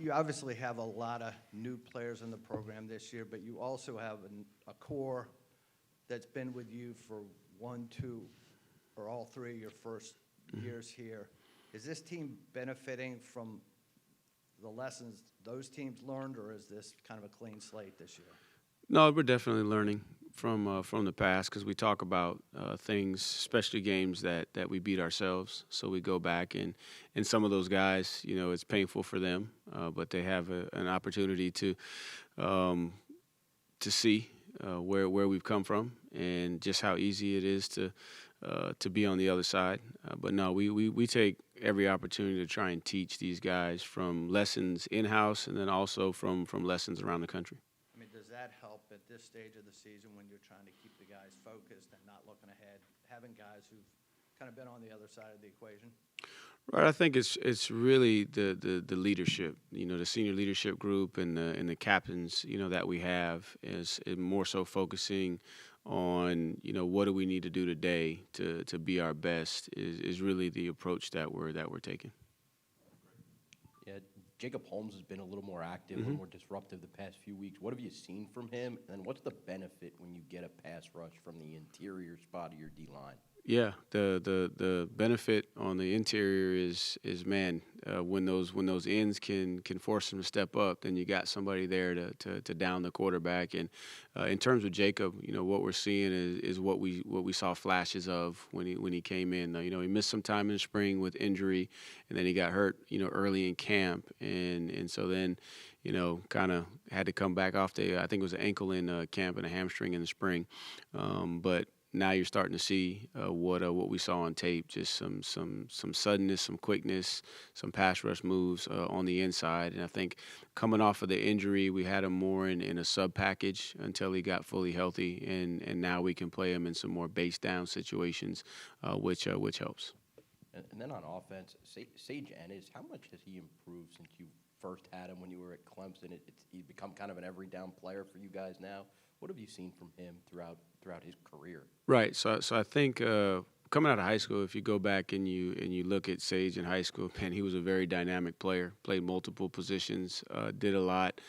You obviously have a lot of new players in the program this year, but you also have a core that's been with you for 1, 2, or all 3 of your first years here. Is this team benefiting from the lessons those teams learned, or is this kind of a clean slate this year? No, we're definitely learning from the past because we talk about things, especially games that we beat ourselves. So we go back and some of those guys, it's painful for them, but they have an opportunity to see where we've come from and just how easy it is to be on the other side. But no, we take every opportunity to try and teach these guys from lessons in-house and then also from lessons around the country. I mean, does that help at this stage of the season when you're trying to keep the guys focused and not looking ahead, having guys who've kind of been on the other side of the equation? Right, I think it's really the leadership, the senior leadership group and the captains, that we have is more so focusing on, what do we need to do today to be our best is really the approach that we're taking. Yeah, Jacob Holmes has been a little more active, a little more disruptive the past few weeks. What have you seen from him, and what's the benefit when you get a pass rush from the interior spot of your D-line? Yeah, the benefit on the interior is man, when those ends can force them to step up, then you got somebody there to down the quarterback. And in terms of Jacob, what we're seeing is what we saw flashes of when he came in. He missed some time in the spring with injury, and then he got hurt early in camp, and so then kind of had to come back off I think it was an ankle in camp and a hamstring in the spring, but now you're starting to see what we saw on tape, just some suddenness, some quickness, some pass rush moves on the inside. And I think coming off of the injury, we had him more in a sub package until he got fully healthy, and now we can play him in some more base down situations, which helps. And then on offense, Sage Ennis, how much has he improved since you first had him when you were at Clemson? He's become kind of an every down player for you guys now. What have you seen from him throughout his career? Right. So I think coming out of high school, if you go back and you look at Sage in high school, man, he was a very dynamic player. Played multiple positions, did a lot.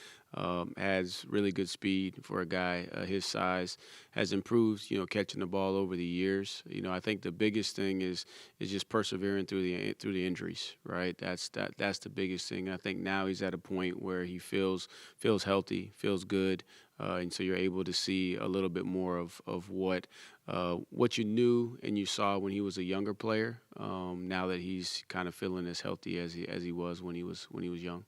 Has really good speed for a guy his size. Has improved, catching the ball over the years. I think the biggest thing is just persevering through the injuries. Right. That's the biggest thing. I think now he's at a point where he feels healthy, feels good. And so you're able to see a little bit more of what you knew and you saw when he was a younger player. Now that he's kind of feeling as healthy as he was when he was young.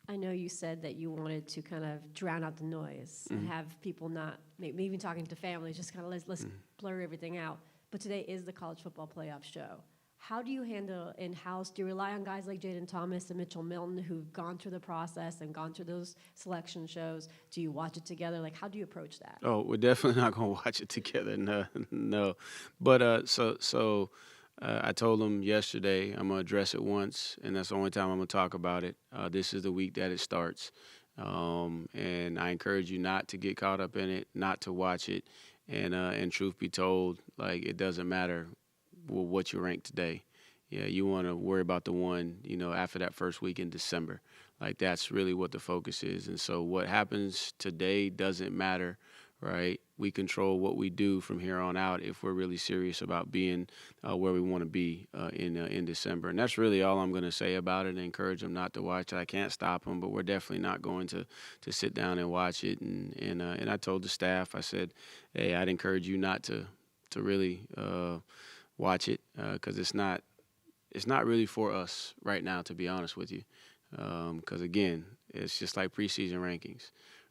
I know you said that you wanted to kind of drown out the noise and have people not, maybe even talking to families, just kind of let's blur everything out. But today is the college football playoff show. How do you handle in-house? Do you rely on guys like Jaden Thomas and Mitchell Milton who've gone through the process and gone through those selection shows? Do you watch it together? Like, how do you approach that? Oh, we're definitely not going to watch it together. No. But so I told them yesterday I'm going to address it once, and that's the only time I'm going to talk about it. This is the week that it starts. And I encourage you not to get caught up in it, not to watch it. And truth be told, like, it doesn't matter what you rank today. Yeah, you want to worry about the one, after that first week in December. Like, that's really what the focus is. And so what happens today doesn't matter, right? We control what we do from here on out if we're really serious about being where we want to be in December. And that's really all I'm going to say about it, and encourage them not to watch it. I can't stop them, but we're definitely not going to sit down and watch it. And I told the staff, I said, hey, I'd encourage you not to really watch it because it's not really for us right now, to be honest with you. Because, again, it's just like preseason rankings,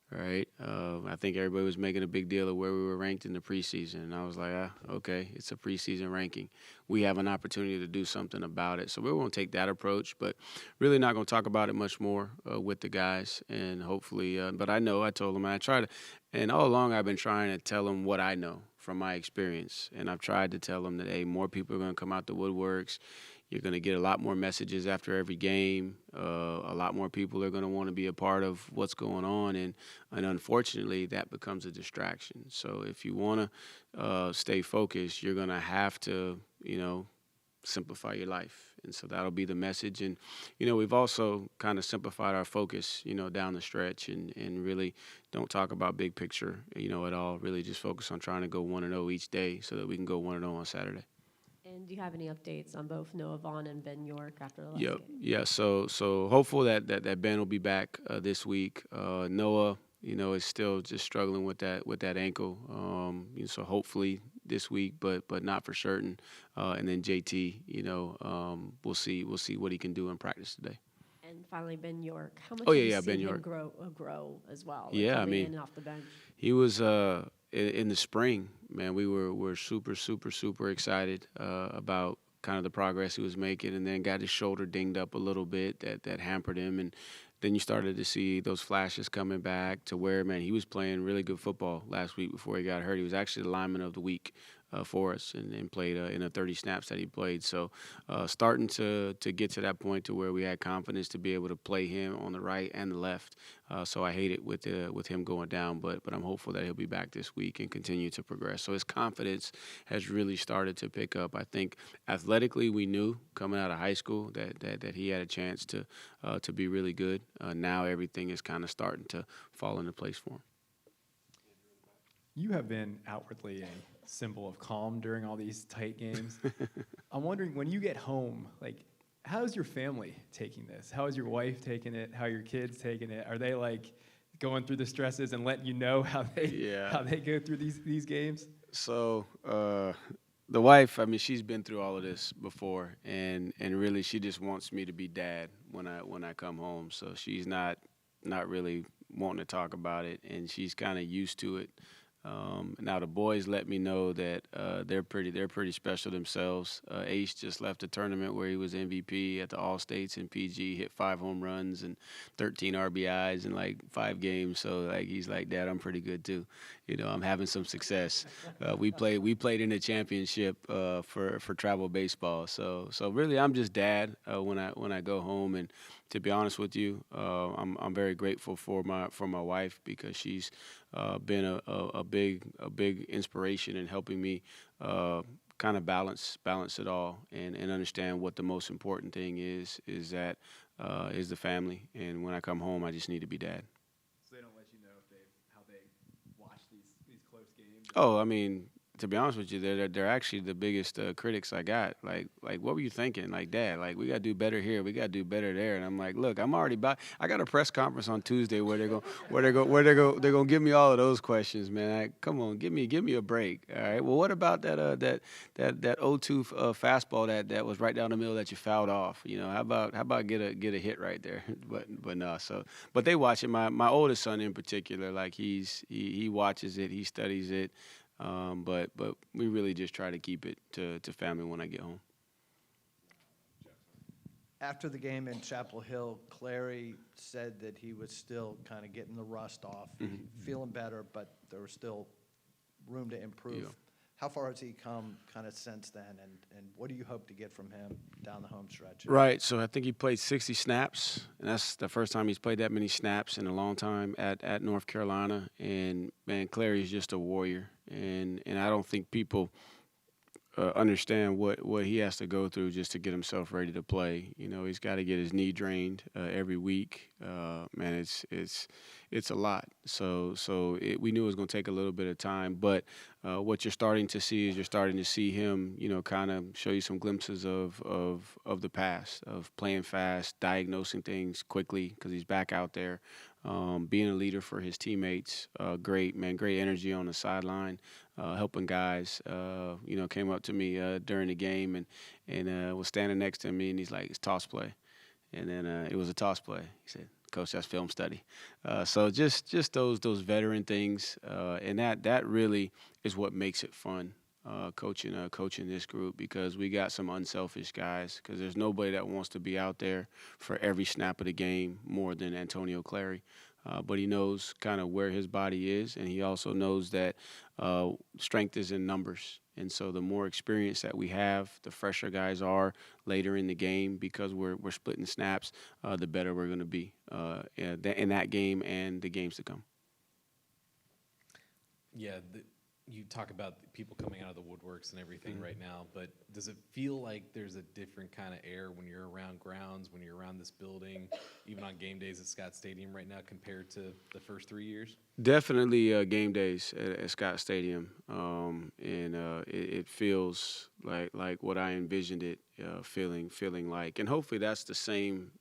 right? I think everybody was making a big deal of where we were ranked in the preseason. And I was like, okay, it's a preseason ranking. We have an opportunity to do something about it. So we're going to take that approach, but really not going to talk about it much more with the guys. And hopefully, but I told them, and all along I've been trying to tell them what I know from my experience. And I've tried to tell them that, hey, more people are going to come out the woodworks. You're going to get a lot more messages after every game. A lot more people are going to want to be a part of what's going on. And unfortunately, that becomes a distraction. So if you want to stay focused, you're going to have to, simplify your life And so that'll be the message. And, we've also kind of simplified our focus, down the stretch and really don't talk about big picture, at all. Really just focus on trying to go 1-0 each day so that we can go 1-0 on Saturday. And do you have any updates on both Noah Vaughn and Ben York after the last Yep. game? Yeah. So hopeful that Ben will be back this week. Noah, is still just struggling with that ankle. So hopefully this week, but not for certain. And then JT, we'll see what he can do in practice today. And finally, Ben York. How much Oh, have yeah, you yeah, seen Ben him York. grow as well? Yeah, I coming mean, in and off the bench. He was in the spring, man. We're super excited about kind of the progress he was making, and then got his shoulder dinged up a little bit that hampered him, and then you started to see those flashes coming back to where, man, he was playing really good football last week before he got hurt. He was actually the lineman of the week for us and played in the 30 snaps that he played. So starting to get to that point to where we had confidence to be able to play him on the right and the left. So I hate it with him going down, but I'm hopeful that he'll be back this week and continue to progress. So his confidence has really started to pick up. I think athletically we knew coming out of high school that he had a chance to be really good. Now everything is kind of starting to fall into place for him. You have been outwardly a symbol of calm during all these tight games. I'm wondering, when you get home, like, how's your family taking this? How is your wife taking it? How are your kids taking it? Are they like going through the stresses and letting you know how they go through these games? So the wife, I mean, she's been through all of this before, and really she just wants me to be dad when I come home. So she's not really wanting to talk about it, and she's kind of used to it. Now the boys let me know that they're pretty special themselves. Ace just left a tournament where he was MVP at the All States in PG, hit 5 home runs and 13 RBIs in like 5 games. So like he's like, Dad, I'm pretty good too. I'm having some success. We played in the championship for travel baseball. So really I'm just dad when I go home. And to be honest with you, I'm very grateful for my wife, because she's been a big inspiration in helping me kind of balance it all and understand what the most important thing is that is the family. And when I come home, I just need to be dad. So they don't let you know how they watch these close games? Oh, I mean, to be honest with you, they're actually the biggest critics I got. Like, what were you thinking? Like, Dad, like, we got to do better here. We got to do better there. And I'm like, look, I'm already I got a press conference on Tuesday where they're gonna give me all of those questions, man. Come on, give me a break. All right. Well, what about that 0-2 fastball that was right down the middle that you fouled off? How about get a hit right there? But no. But they watch it. My oldest son in particular, like he watches it. He studies it. But we really just try to keep it to family when I get home. After the game in Chapel Hill, Clary said that he was still kind of getting the rust off, feeling better, but there was still room to improve. Yeah. How far has he come kind of since then, and what do you hope to get from him down the home stretch? Right, so I think he played 60 snaps, and that's the first time he's played that many snaps in a long time at North Carolina. And, man, Clary's just a warrior, and I don't think people understand what he has to go through just to get himself ready to play. He's got to get his knee drained every week. Man, it's a lot. So we knew it was going to take a little bit of time, but what you're starting to see is him, kind of show you some glimpses of the past, of playing fast, diagnosing things quickly because he's back out there, being a leader for his teammates. Great energy on the sideline, helping guys. Came up to me during the game and was standing next to me, and he's like, "It's toss play," and then it was a toss play. He said, "Coach, that's film study." So just those veteran things, and that really is what makes it fun. Coaching this group, because we got some unselfish guys, because there's nobody that wants to be out there for every snap of the game more than Antonio Clary. But he knows kind of where his body is, and he also knows that strength is in numbers. And so the more experience that we have, the fresher guys are later in the game, because we're splitting snaps, the better we're going to be in that game and the games to come. Yeah, you talk about people coming out of the woodworks and everything right now, but does it feel like there's a different kind of air when you're around grounds, when you're around this building, even on game days at Scott Stadium right now compared to the first 3 years? Definitely game days at Scott Stadium, and it feels like what I envisioned it feeling like, and hopefully that's the same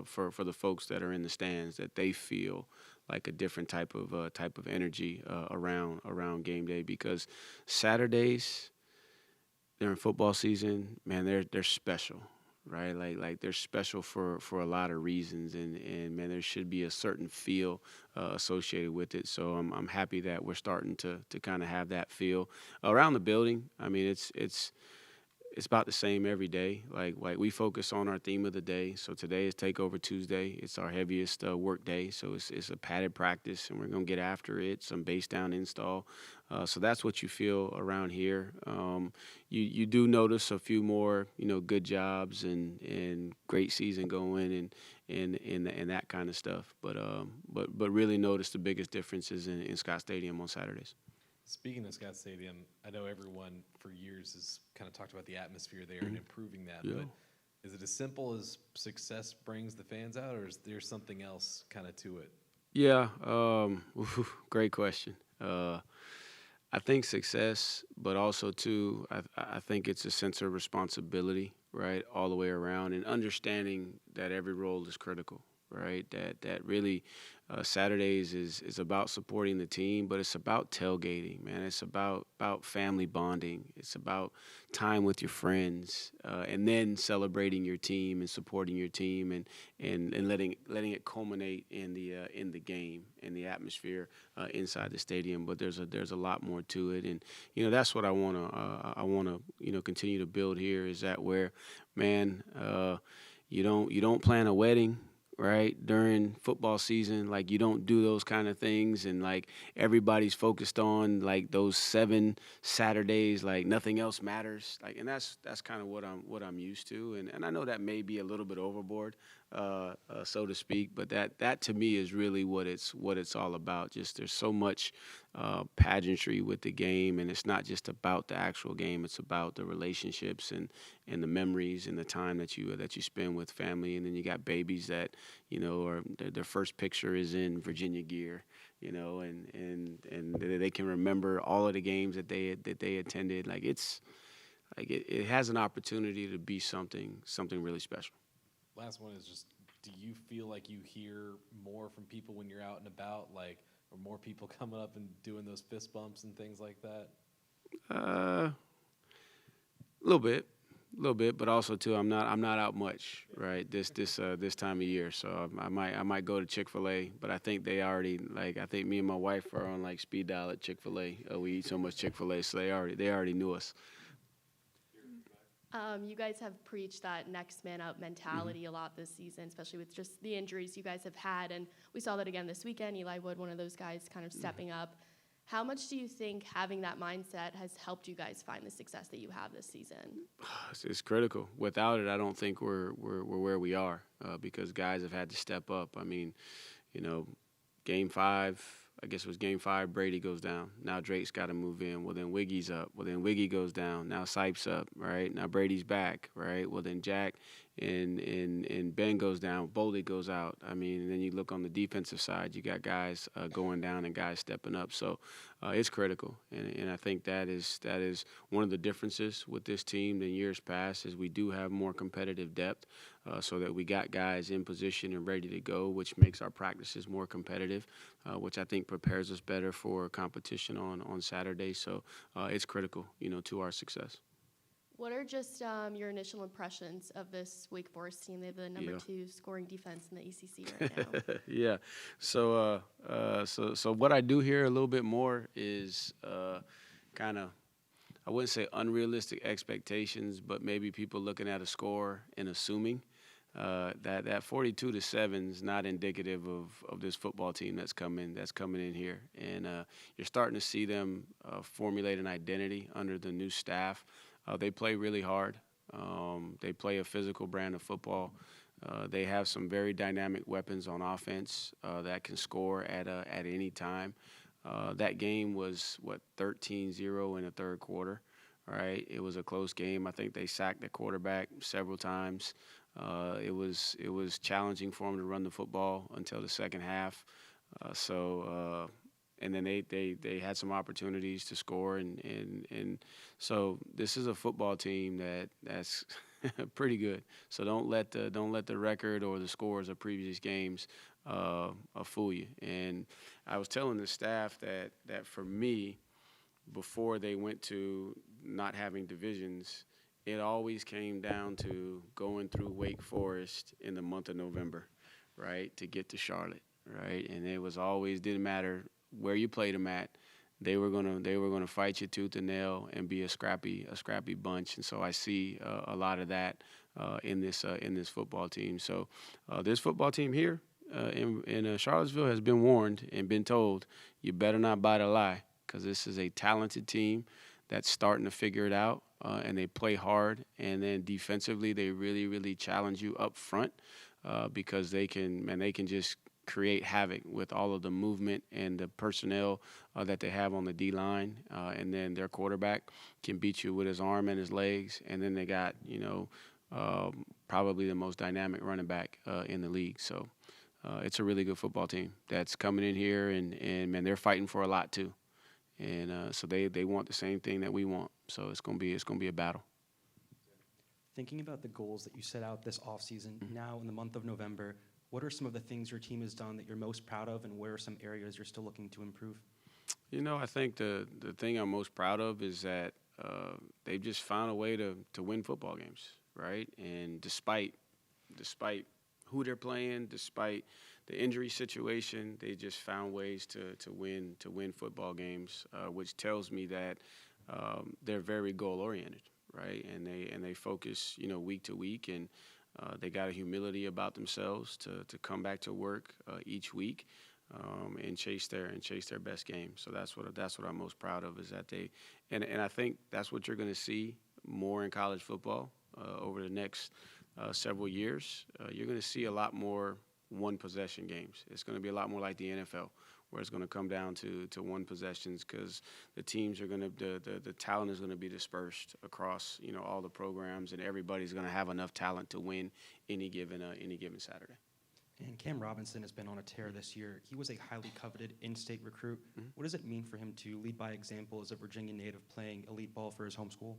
for the folks that are in the stands, that they feel like a different type of energy around game day, because Saturdays during football season, man, they're special, right? Like they're special for a lot of reasons, and man, there should be a certain feel associated with it. So I'm happy that we're starting to kind of have that feel around the building. I mean, it's about the same every day. Like we focus on our theme of the day. So today is Takeover Tuesday. It's our heaviest work day. So it's a padded practice, and we're gonna get after it. Some base down install. So that's what you feel around here. You do notice a few more, good jobs and great season going and that kind of stuff. But really notice the biggest differences in Scott Stadium on Saturdays. Speaking of Scott Stadium, I know everyone for years has kind of talked about the atmosphere there and improving that, Yeah. but is it as simple as success brings the fans out, or is there something else kind of to it? Yeah, great question. I think success, but also too, I think it's a sense of responsibility, right, all the way around, and understanding that every role is critical, right? That really Saturdays is about supporting the team, but it's about tailgating, man. It's about family bonding. It's about time with your friends, and then celebrating your team and supporting your team, and letting it culminate in the game and the atmosphere inside the stadium. But there's a lot more to it, and that's what I wanna continue to build here. Is that where, man, you don't plan a wedding, right, during football season. Like, you don't do those kind of things, and like everybody's focused on like those 7 Saturdays, like nothing else matters. Like, and that's kind of what I'm used to, and I know that may be a little bit overboard, so to speak, but that to me is really what it's all about. Just there's so much pageantry with the game, and it's not just about the actual game. It's about the relationships and the memories and the time that you spend with family. And then you got babies that or their first picture is in Virginia gear, and they can remember all of the games that they attended. Like, it has an opportunity to be something really special. Last one is just, do you feel like you hear more from people when you're out and about, like, or more people coming up and doing those fist bumps and things like that? A little bit, but also too, I'm not out much, right? This time of year, so I might go to Chick-fil-A, but I think they already, like, I think me and my wife are on like speed dial at Chick-fil-A. We eat so much Chick-fil-A, so they already knew us. You guys have preached that next man up mentality a lot this season, especially with just the injuries you guys have had. And we saw that again this weekend. Eli Wood, one of those guys, kind of stepping up. How much do you think having that mindset has helped you guys find the success that you have this season? It's critical. Without it, I don't think we're where we are, because guys have had to step up. I mean, Game 5. I guess it was Game 5, Brady goes down. Now Drake's got to move in. Well, then Wiggy's up. Well, then Wiggy goes down. Now Sipes up, right? Now Brady's back, right? Well, then Jack and Ben goes down. Boldy goes out. I mean, and then you look on the defensive side, you got guys going down and guys stepping up. So it's critical, and I think that is one of the differences with this team than years past, is we do have more competitive depth, so that we got guys in position and ready to go, which makes our practices more competitive, which I think prepares us better for competition on Saturday. So it's critical, to our success. What are just your initial impressions of this Wake Forest team? They have the number 2 scoring defense in the ACC right now. Yeah. So what I do hear a little bit more is kind of, I wouldn't say unrealistic expectations, but maybe people looking at a score and assuming that 42-7 is not indicative of this football team that's coming in here, and you're starting to see them formulate an identity under the new staff. They play really hard. They play a physical brand of football. They have some very dynamic weapons on offense that can score at any time. That game was, 13-0 in the third quarter, right? It was a close game. I think they sacked the quarterback several times. It was challenging for them to run the football until the second half. And then they had some opportunities to score, and so this is a football team that's pretty good. So don't let the record or the scores of previous games fool you. And I was telling the staff that for me, before they went to not having divisions, it always came down to going through Wake Forest in the month of November, right, to get to Charlotte, right? And it was always, didn't matter where you played them at, they were gonna fight you tooth and nail and be a scrappy bunch. And so I see a lot of that in this football team. So this football team here in Charlottesville has been warned and been told, you better not bite a lie, because this is a talented team that's starting to figure it out, and they play hard. And then defensively, they really, really challenge you up front because they can just create havoc with all of the movement and the personnel that they have on the D-line. And then their quarterback can beat you with his arm and his legs. And then they got, probably the most dynamic running back in the league. So it's a really good football team that's coming in here, and man, they're fighting for a lot too. And so they want the same thing that we want. So it's gonna be a battle. Thinking about the goals that you set out this offseason, now in the month of November, what are some of the things your team has done that you're most proud of, and where are some areas you're still looking to improve? I think the thing I'm most proud of is that they've just found a way to win football games, right? And despite who they're playing, despite the injury situation, they just found ways to win football games, which tells me that they're very goal oriented, right? And they focus, week to week, and they got a humility about themselves to come back to work each week and chase their best game. So that's what I'm most proud of, is that and I think that's what you're going to see more in college football over the next several years. You're going to see a lot more one possession games. It's going to be a lot more like the NFL, where it's going to come down to one possessions, because the teams are going to the talent is going to be dispersed across all the programs, and everybody's going to have enough talent to win any given Saturday. And Cam Robinson has been on a tear this year. He was a highly coveted in-state recruit. What does it mean for him to lead by example as a Virginia native playing elite ball for his home school?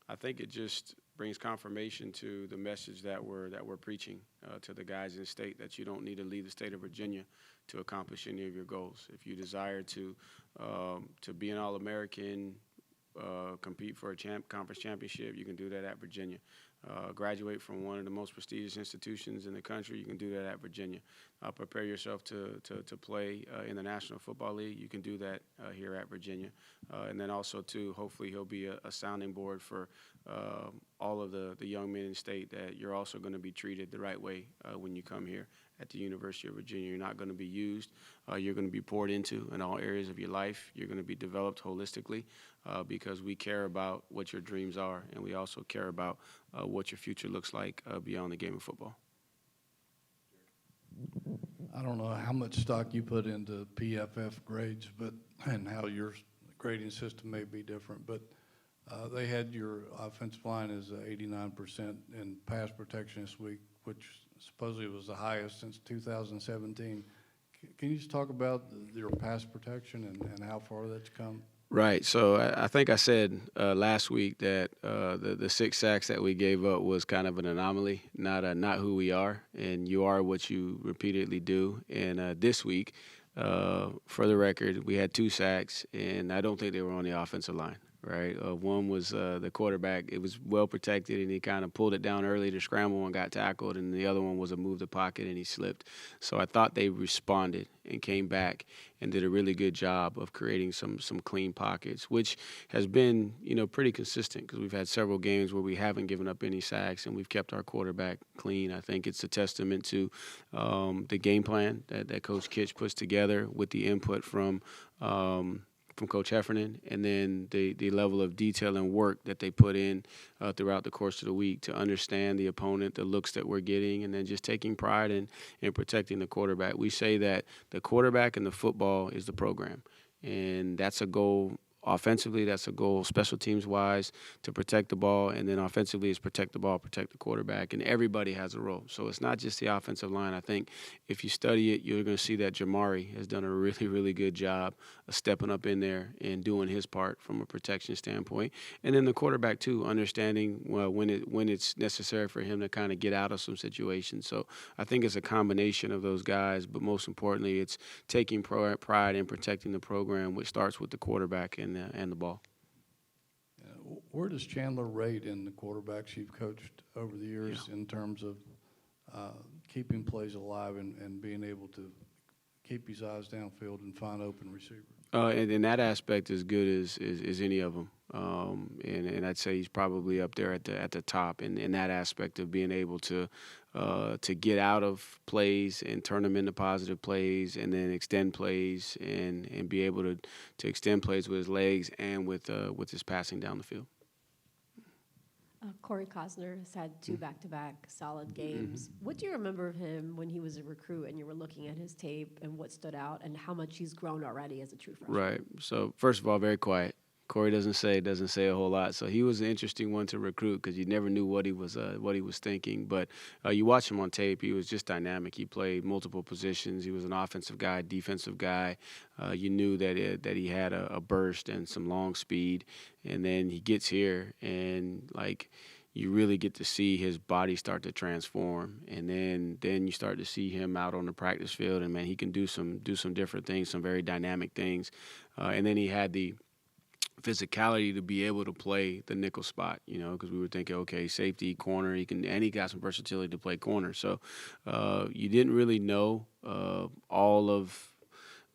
I think it just brings confirmation to the message that we're preaching to the guys in the state, that you don't need to leave the state of Virginia to accomplish any of your goals. If you desire to be an All-American, compete for a conference championship, you can do that at Virginia. Graduate from one of the most prestigious institutions in the country, you can do that at Virginia. Prepare yourself to play in the National Football League, you can do that here at Virginia. And then also, too, hopefully he'll be a sounding board for all of the young men in the state, that you're also going to be treated the right way when you come here at the University of Virginia. You're not going to be used. You're going to be poured into in all areas of your life. You're going to be developed holistically because we care about what your dreams are, and we also care about what your future looks like beyond the game of football. I don't know how much stock you put into PFF grades, and how your grading system may be different, but they had your offensive line as 89% in pass protection this week, which supposedly was the highest since 2017. Can you just talk about your pass protection and how far that's come? Right. So I think I said last week that the 6 sacks that we gave up was kind of an anomaly, not who we are. And you are what you repeatedly do. And this week, for the record, we had 2 sacks, and I don't think they were on the offensive line. Right. One was the quarterback. It was well protected, and he kind of pulled it down early to scramble and got tackled. And the other one was a move the pocket, and he slipped. So I thought they responded and came back and did a really good job of creating some clean pockets, which has been, pretty consistent, because we've had several games where we haven't given up any sacks and we've kept our quarterback clean. I think it's a testament to the game plan that Coach Kitch puts together with the input from Coach Heffernan, and then the level of detail and work that they put in throughout the course of the week to understand the opponent, the looks that we're getting, and then just taking pride in protecting the quarterback. We say that the quarterback and the football is the program. and that's a goal. Offensively, that's a goal. Special teams wise, to protect the ball, and then offensively is protect the ball, protect the quarterback, and everybody has a role. So it's not just the offensive line. I think if you study it, you're going to see that Jamari has done a really, really good job of stepping up in there and doing his part from a protection standpoint. And then the quarterback too, understanding when it's necessary for him to kind of get out of some situations. So I think it's a combination of those guys, but most importantly, it's taking pride in protecting the program, which starts with the quarterback and the ball. Where does Chandler rate in the quarterbacks you've coached over the years in terms of keeping plays alive and being able to keep his eyes downfield and find open receivers? And in that aspect, as good as any of them, and I'd say he's probably up there at the top in that aspect of being able to get out of plays and turn them into positive plays, and then extend plays and be able to extend plays with his legs and with his passing down the field. Corey Cosner has had 2 back-to-back solid games. What do you remember of him when he was a recruit and you were looking at his tape and what stood out and how much he's grown already as a true freshman? Right. So first of all, very quiet. Corey doesn't say a whole lot. So he was an interesting one to recruit because you never knew what he was thinking. But you watch him on tape, he was just dynamic. He played multiple positions. He was an offensive guy, defensive guy. You knew that he had a burst and some long speed. And then he gets here and you really get to see his body start to transform, and then you start to see him out on the practice field, and man, he can do some different things, some very dynamic things, and then he had the physicality to be able to play the nickel spot, because we were thinking, okay, safety, corner, he got some versatility to play corner. So you didn't really know all of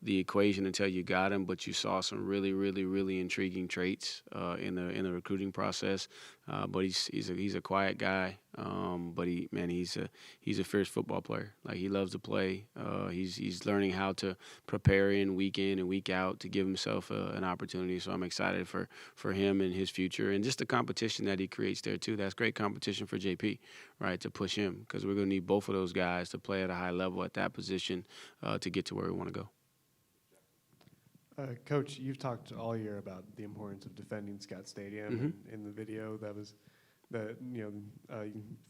the equation until you got him, but you saw some really, really, really intriguing traits in the recruiting process. But he's a quiet guy, but he's a fierce football player. He loves to play. He's learning how to prepare week in and week out to give himself an opportunity. So I'm excited for him and his future, and just the competition that he creates there too. That's great competition for JP, right? To push him, because we're going to need both of those guys to play at a high level at that position to get to where we want to go. Coach, you've talked all year about the importance of defending Scott Stadium. Mhm. And in the video, that was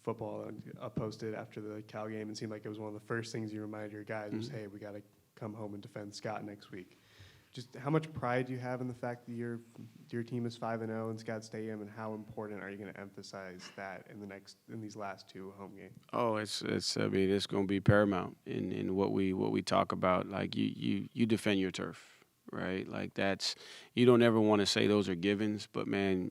football posted after the Cal game, and seemed like it was one of the first things you reminded your guys was, hey, we got to come home and defend Scott next week. Just how much pride do you have in the fact that your team is 5-0 in Scott Stadium, and how important are you going to emphasize that in these last 2 home games? Oh, it's going to be paramount in what we talk about. You defend your turf. Right, that's, you don't ever want to say those are givens, but man,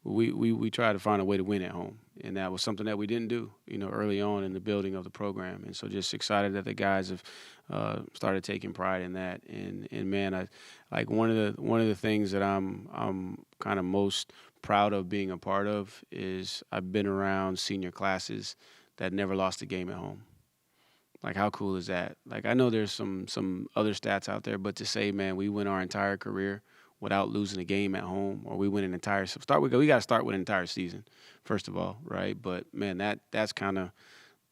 we try to find a way to win at home, and that was something that we didn't do, early on in the building of the program, and so just excited that the guys have started taking pride in that, and man, one of the things that I'm kind of most proud of being a part of is I've been around senior classes that never lost a game at home. How cool is that? I know there's some other stats out there, but to say, man, we went our entire career without losing a game at home, or we win an entire we got to start with an entire season, first of all, right? But man, that's kind of,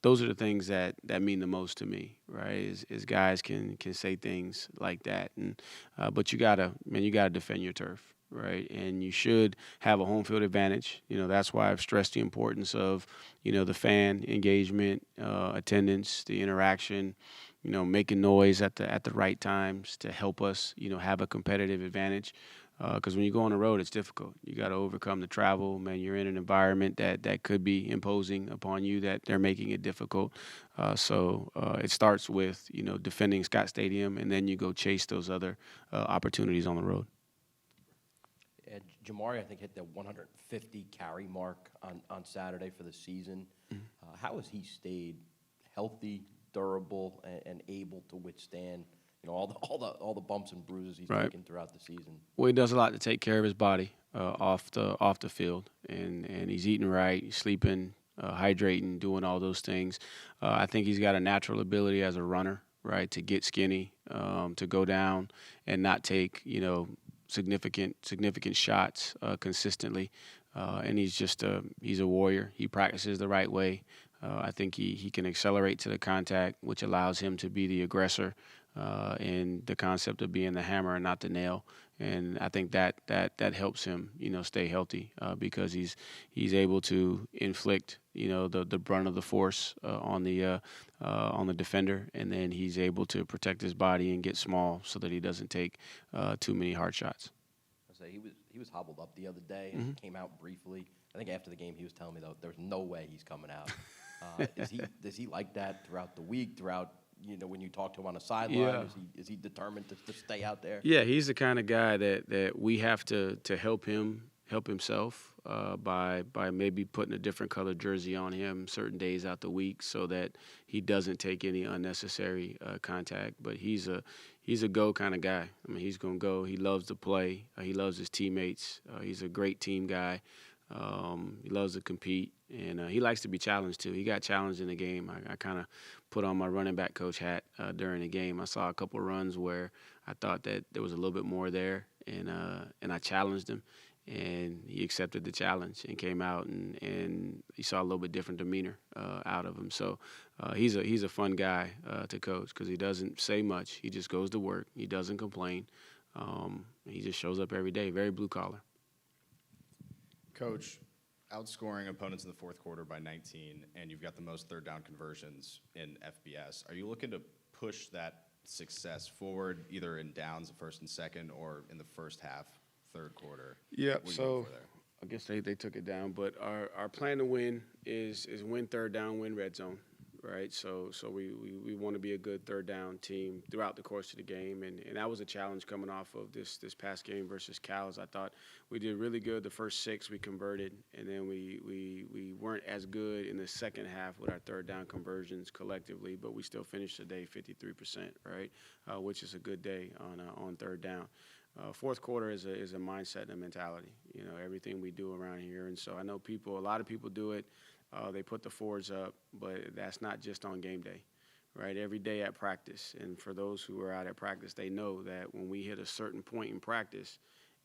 those are the things that mean the most to me, right? Is guys can say things like that, and but you gotta defend your turf. Right, and you should have a home field advantage. That's why I've stressed the importance of, the fan engagement, attendance, the interaction, making noise at the right times to help us, have a competitive advantage. Because when you go on the road, it's difficult. You got to overcome the travel. Man, you're in an environment that could be imposing upon you, that they're making it difficult. So it starts with, defending Scott Stadium, and then you go chase those other opportunities on the road. Jamari, I think, hit the 150 carry mark on Saturday for the season. How has he stayed healthy, durable, and able to withstand all the bumps and bruises he's taken throughout the season? Well, he does a lot to take care of his body off the field, and he's eating right, he's sleeping, hydrating, doing all those things. I think he's got a natural ability as a runner, right, to get skinny, to go down and not take significant shots consistently, and he's a warrior. He practices the right way. I think he can accelerate to the contact, which allows him to be the aggressor in the concept of being the hammer and not the nail. And I think that helps him, stay healthy because he's able to inflict, the brunt of the force on the defender, and then he's able to protect his body and get small so that he doesn't take too many hard shots. I say he was hobbled up the other day and came out briefly. I think after the game he was telling me though there's no way he's coming out. Is he like that throughout the week? Throughout when you talk to him on a sideline, Yeah. is he determined to stay out there? Yeah, he's the kind of guy that we have to help himself by maybe putting a different colored jersey on him certain days out the week so that he doesn't take any unnecessary contact. But he's a go kind of guy. I mean, he's gonna go. He loves to play. He loves his teammates. He's a great team guy. He loves to compete, and he likes to be challenged too. He got challenged in the game. I kind of put on my running back coach hat during the game. I saw a couple runs where I thought that there was a little bit more there, and I challenged him, and he accepted the challenge and came out, and you saw a little bit different demeanor out of him. So he's a fun guy to coach because he doesn't say much. He just goes to work. He doesn't complain. He just shows up every day. Very blue collar. Coach, outscoring opponents in the fourth quarter by 19, and you've got the most third down conversions in FBS. Are you looking to push that success forward, either in downs, first and second, or in the first half, third quarter? Yeah, What are you so going for there? I guess they took it down, but our plan to win is win third down, win red zone, right? So we want to be a good third down team throughout the course of the game, and that was a challenge coming off of this past game versus Cal's. I thought we did really good the first 6 we converted, and then we weren't as good in the second half with our third down conversions collectively, but we still finished the day 53%, right? Which is a good day on third down. Fourth quarter is a mindset and a mentality, everything we do around here. And so I know a lot of people do it. They put the fours up, but that's not just on game day, right? Every day at practice. And for those who are out at practice, they know that when we hit a certain point in practice,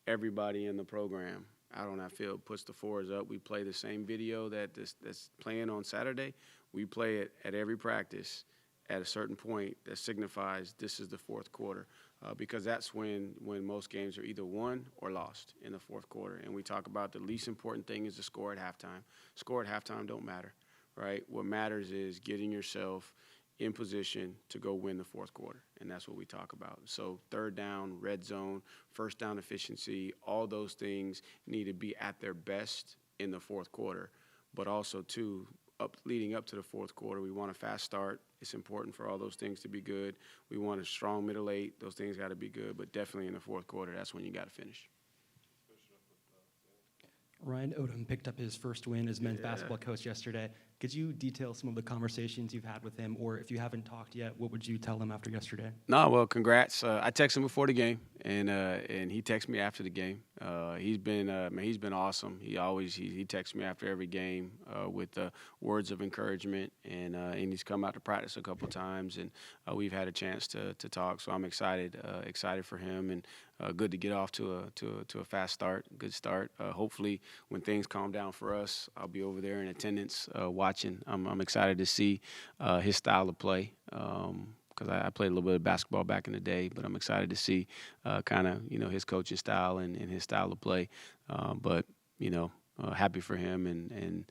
everybody in the program out on that field puts the fours up. We play the same video that's playing on Saturday. We play it at every practice at a certain point that signifies this is the fourth quarter. Because that's when most games are either won or lost in the fourth quarter. And we talk about the least important thing is the score at halftime. Score at halftime don't matter, right? What matters is getting yourself in position to go win the fourth quarter, and that's what we talk about. So third down, red zone, first down efficiency, all those things need to be at their best in the fourth quarter. But also, too, leading up to the fourth quarter, we want a fast start. It's important for all those things to be good. We want a strong middle 8. Those things got to be good. But definitely in the fourth quarter, that's when you got to finish. Ryan Odom picked up his first win as men's basketball coach yesterday. Could you detail some of the conversations you've had with him, or if you haven't talked yet, what would you tell him after yesterday? No, well, congrats. I texted him before the game, and he texted me after the game. He's been awesome. He texts me after every game with words of encouragement, and he's come out to practice a couple times, and we've had a chance to talk. So I'm excited for him, and good to get off to a fast start, good start. Hopefully, when things calm down for us, I'll be over there in attendance watching. I'm excited to see his style of play because I played a little bit of basketball back in the day, but I'm excited to see kind of his coaching style and his style of play. But happy for him,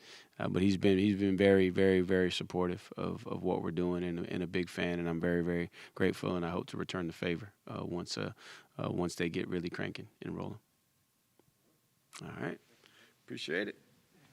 but he's been very, very, very supportive of what we're doing and a big fan, and I'm very, very grateful, and I hope to return the favor once they get really cranking and rolling. All right, appreciate it.